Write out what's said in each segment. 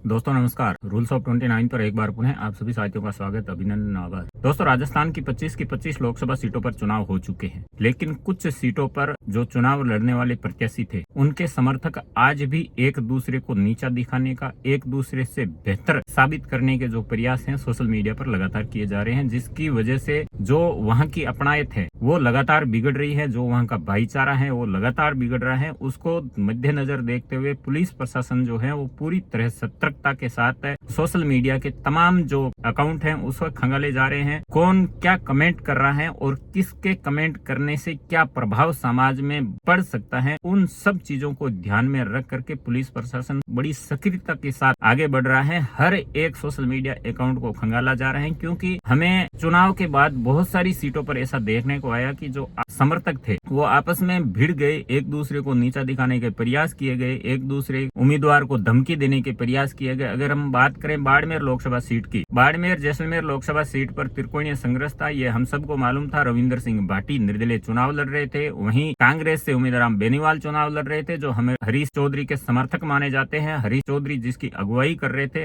दोस्तों नमस्कार। Rules of 29 पर एक बार पुनः आप सभी साथियों का स्वागत, अभिनंदन, आभार। दोस्तों राजस्थान की 25 लोकसभा सीटों पर चुनाव हो चुके हैं, लेकिन कुछ सीटों पर जो चुनाव लड़ने वाले प्रत्याशी थे उनके समर्थक आज भी एक दूसरे को नीचा दिखाने का, एक दूसरे से बेहतर साबित करने के जो प्रयास हैं सोशल मीडिया पर लगातार किए जा रहे हैं, जिसकी वजह से जो वहाँ की अपनायत है वो लगातार बिगड़ रही है, जो वहाँ का भाईचारा है वो लगातार बिगड़ रहा है। उसको मद्देनजर देखते हुए पुलिस प्रशासन जो है वो पूरी तरह सतर्कता के साथ सोशल मीडिया के तमाम जो अकाउंट हैं उसको खंगाले जा रहे हैं। कौन क्या कमेंट कर रहा है और किसके कमेंट करने से क्या प्रभाव समाज में पड़ सकता है, उन सब चीजों को ध्यान में रख करके पुलिस प्रशासन बड़ी सक्रियता के साथ आगे बढ़ रहा है। हर एक सोशल मीडिया अकाउंट को खंगाला जा रहा है, क्योंकि हमें चुनाव के बाद बहुत सारी सीटों पर ऐसा देखने को आया कि जो समर्थक थे वो आपस में भिड़ गए, एक दूसरे को नीचा दिखाने के प्रयास किए गए, एक दूसरे उम्मीदवार को धमकी देने के प्रयास किए गए। अगर हम बात करें बाड़मेर लोकसभा सीट की, बाड़मेर जैसलमेर लोकसभा सीट पर त्रिकोणीय संघर्ष था, ये हम सबको मालूम था। रविंदर सिंह भाटी निर्दलीय चुनाव लड़ रहे थे, वहीं कांग्रेस से उम्मीदवार बेनीवाल चुनाव लड़ रहे थे, जो हमें हरीश चौधरी के समर्थक माने जाते हैं। हरीश चौधरी जिसकी अगुवाई कर रहे थे,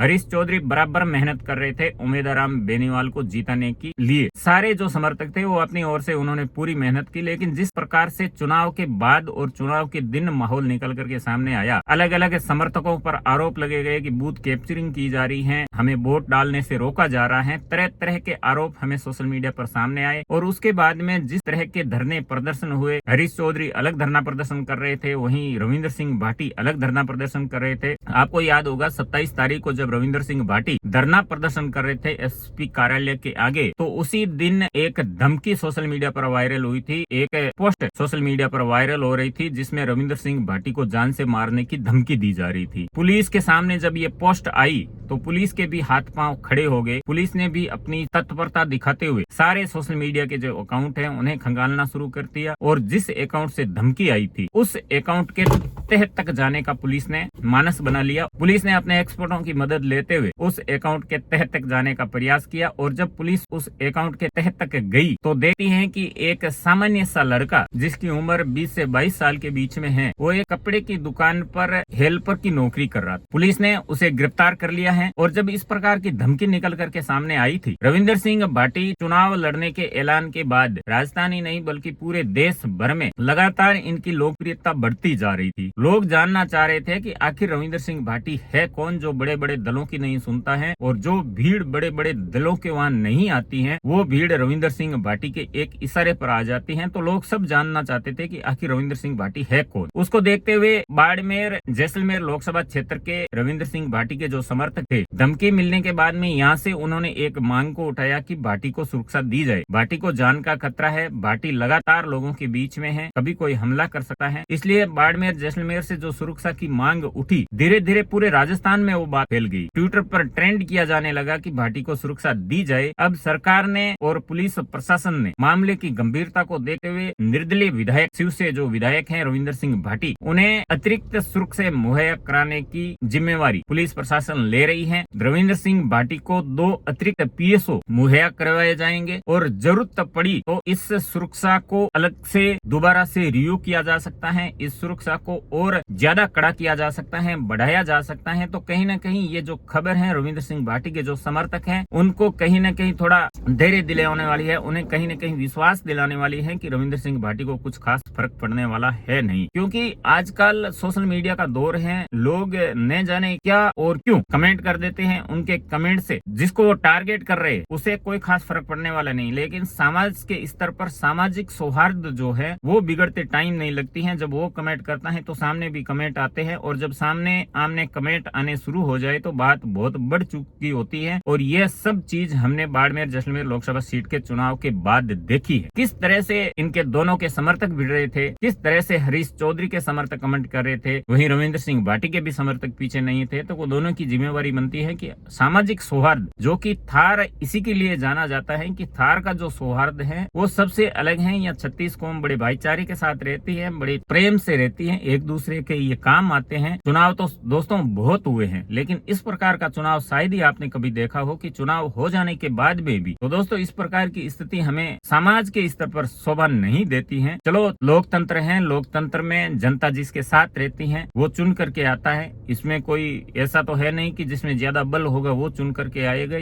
हरीश चौधरी बराबर मेहनत कर रहे थे उम्मीदवार बेनीवाल को जीताने के लिए। सारे जो समर्थक थे वो अपनी ओर से उन्होंने पूरी मेहनत की, लेकिन जिस प्रकार से चुनाव के बाद और चुनाव के दिन माहौल निकल करके सामने आया, अलग अलग समर्थकों पर आरोप लगे गए कि बूथ कैप्चरिंग की जा रही है, हमें वोट डालने से रोका जा रहा है, तरह तरह के आरोप हमें सोशल मीडिया पर सामने आए। और उसके बाद में जिस तरह के धरने प्रदर्शन हुए, हरीश चौधरी अलग धरना प्रदर्शन कर रहे थे, वहीं रविंद्र सिंह भाटी अलग धरना प्रदर्शन कर रहे थे। आपको याद होगा 27 तारीख को जब रविंद्र सिंह भाटी धरना प्रदर्शन कर रहे थे एसपी कार्यालय के आगे, तो उसी दिन एक धमकी सोशल मीडिया पर वायरल हुई थी, एक पोस्ट सोशल मीडिया पर वायरल हो रही थी जिसमें रविंद्र सिंह भाटी को जान से मारने की धमकी दी जा रही थी। पुलिस के सामने जब ये पोस्ट आई तो पुलिस के भी हाथ पांव खड़े हो गए। पुलिस ने भी अपनी तत्परता दिखाते हुए सारे सोशल मीडिया के जो अकाउंट हैं उन्हें खंगालना शुरू कर दिया, और जिस अकाउंट से धमकी आई थी उस अकाउंट के तह तक जाने का पुलिस ने मानस बना लिया। पुलिस ने अपने एक्सपर्टों की मदद लेते हुए उस अकाउंट के तह तक जाने का प्रयास किया, और जब पुलिस उस अकाउंट के तह तक गई तो देखती है कि एक सामान्य सा लड़का जिसकी उम्र 20 से 22 साल के बीच में है, वो एक कपड़े की दुकान पर हेल्पर की नौकरी कर रहा था। पुलिस ने उसे गिरफ्तार कर लिया है। और जब इस प्रकार की धमकी निकल करके सामने आई थी, रविंदर सिंह भाटी चुनाव लड़ने के ऐलान के बाद राजस्थान ही नहीं बल्कि पूरे देश भर में लगातार इनकी लोकप्रियता बढ़ती जा रही थी। लोग जानना चाह रहे थे कि आखिर रविंदर सिंह भाटी है कौन, जो बड़े बड़े दलों की नहीं सुनता है, और जो भीड़ बड़े बड़े दलों के वहाँ नहीं आती है वो भीड़ रविंदर सिंह भाटी के एक इशारे पर आ जाती है। तो लोग सब जानना चाहते थे कि आखिर रविंदर सिंह भाटी है कौन। उसको देखते हुए बाड़मेर जैसलमेर लोकसभा क्षेत्र के रविंदर सिंह भाटी के जो समर्थक थे, धमकी मिलने के बाद में यहाँ से उन्होंने एक मांग को उठाया कि भाटी को सुरक्षा दी जाए। भाटी को जान का खतरा है, भाटी लगातार लोगों के बीच में है, कभी कोई हमला कर सकता है, इसलिए बाड़मेर जैसलमेर से जो सुरक्षा की मांग उठी, धीरे धीरे पूरे राजस्थान में वो बात फैल गई। ट्विटर पर ट्रेंड किया जाने लगा कि भाटी को सुरक्षा दी जाए। अब सरकार ने और पुलिस प्रशासन ने मामले की गंभीरता को देखते हुए निर्दलीय विधायक शिव से जो विधायक हैं रविंदर सिंह भाटी, उन्हें अतिरिक्त सुरक्षा मुहैया कराने की जिम्मेवारी पुलिस प्रशासन ले रही है। रविंद्र सिंह भाटी को 2 अतिरिक्त पीएसओ मुहैया करवाए जाएंगे, और जरूरत पड़ी तो इस सुरक्षा को अलग से दोबारा से रिव्यू किया जा सकता है, इस सुरक्षा को और ज्यादा कड़ा किया जा सकता है, बढ़ाया जा सकता है। तो कहीं न कहीं ये जो खबर है रविंद्र सिंह भाटी के जो समर्थक हैं उनको कहीं न कहीं थोड़ा धैर्य दिलाने वाली है, उन्हें कहीं न कहीं विश्वास दिलाने वाली है कि रविंद्र सिंह भाटी को कुछ खास फर्क पड़ने वाला है नहीं, क्योंकि आजकल सोशल मीडिया का दौर है, लोग न जाने क्या और क्यों कमेंट कर देते हैं। उनके कमेंट से जिसको वो टारगेट कर रहे हैं उसे कोई खास फर्क पड़ने वाला नहीं, लेकिन समाज के स्तर पर सामाजिक सौहार्द जो है वो बिगड़ते टाइम नहीं लगती है। जब वो कमेंट करता है तो सामने भी कमेंट आते हैं, और जब सामने आमने कमेंट आने शुरू हो जाए तो बात बहुत बढ़ चुकी होती है। और यह सब चीज हमने बाड़मेर जैसलमेर लोकसभा सीट के चुनाव के बाद देखी है, किस तरह से इनके दोनों के समर्थक भिड़ रहे थे, किस तरह से हरीश चौधरी के समर्थक कमेंट कर रहे थे, वहीं रविंद्र सिंह भाटी के भी समर्थक पीछे नहीं थे। तो वो दोनों की जिम्मेवारी बनती है कि सामाजिक सौहार्द, जो कि थार इसी के लिए जाना जाता है कि थार का जो सौहार्द है वो सबसे अलग है। या 36 कौम बड़े भाईचारे के साथ रहती है, बड़े प्रेम से रहती है, एक दूसरे के ये काम आते हैं। चुनाव तो दोस्तों बहुत हुए हैं, लेकिन इस प्रकार का चुनाव शायद ही आपने कभी देखा हो कि चुनाव हो जाने के बाद में भी। तो दोस्तों इस प्रकार की स्थिति हमें समाज के स्तर पर शोभा नहीं देती है। चलो लोकतंत्र है, लोकतंत्र में जनता जिसके साथ रहती है वो चुन करके आता है। इसमें कोई ऐसा तो है नहीं कि जिसमें ज्यादा बल होगा वो चुन करके आएगा,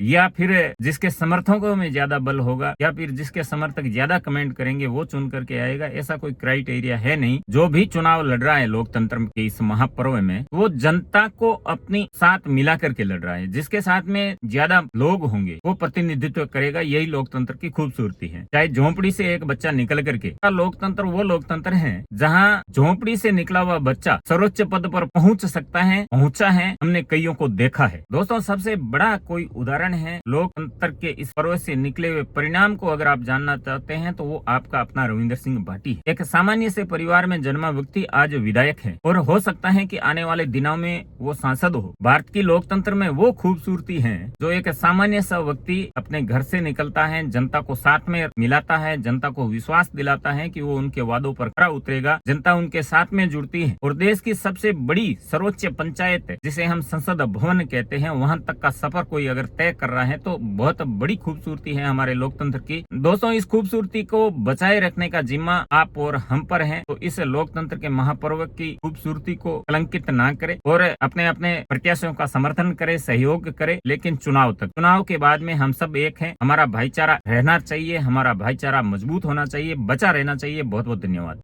या फिर जिसके समर्थकों में ज्यादा बल होगा, या फिर जिसके समर्थक ज्यादा कमेंट करेंगे वो चुन करके आएगा। ऐसा कोई क्राइटेरिया है नहीं। जो भी चुनाव लड़ रहा है लोकतंत्र के इस महापर्व में, वो जनता को अपनी साथ मिला करके लड़ रहा है। जिसके साथ में ज्यादा लोग होंगे वो प्रतिनिधित्व करेगा। यही लोकतंत्र की खूबसूरती है। चाहे झोंपड़ी से एक बच्चा निकल करके, लोकतंत्र वो लोकतंत्र है जहाँ झोंपड़ी से निकला हुआ बच्चा सर्वोच्च पद पर पहुंच सकता है, पहुंचा है। हमने कईयों को देखा है। दोस्तों सबसे बड़ा कोई उदाहरण है लोकतंत्र के इस पर्व से निकले हुए परिणाम को अगर आप जानना चाहते हैं तो वो आपका अपना रविंद्र सिंह भाटी है। एक सामान्य से परिवार में जन्मा व्यक्ति आज विधायक है और हो सकता है कि आने वाले दिनों में वो सांसद हो। भारत की लोकतंत्र में वो खूबसूरती है जो एक सामान्य सा व्यक्ति अपने घर से निकलता है, जनता को साथ में मिलाता है, जनता को विश्वास दिलाता है कि वो उनके वादों पर खरा उतरेगा। जनता उनके साथ में जुड़ती है और देश की सबसे बड़ी सर्वोच्च पंचायत जिसे हम संसद भवन कहते हैं, वहां तक का सफर कोई अगर तय कर रहा है तो बहुत बड़ी खूबसूरती है हमारे लोकतंत्र की। दोस्तों इस खूबसूरती को बचाए रखने का जिम्मा आप और हम पर है। तो इस लोकतंत्र के महापर्व की खूबसूरती को कलंकित ना करे और अपने अपने प्रत्याशियों का समर्थन करे, सहयोग करे, लेकिन चुनाव के बाद में हम सब एक हैं। हमारा भाईचारा रहना चाहिए, हमारा भाईचारा मजबूत होना चाहिए, बचा रहना चाहिए। बहुत बहुत धन्यवाद।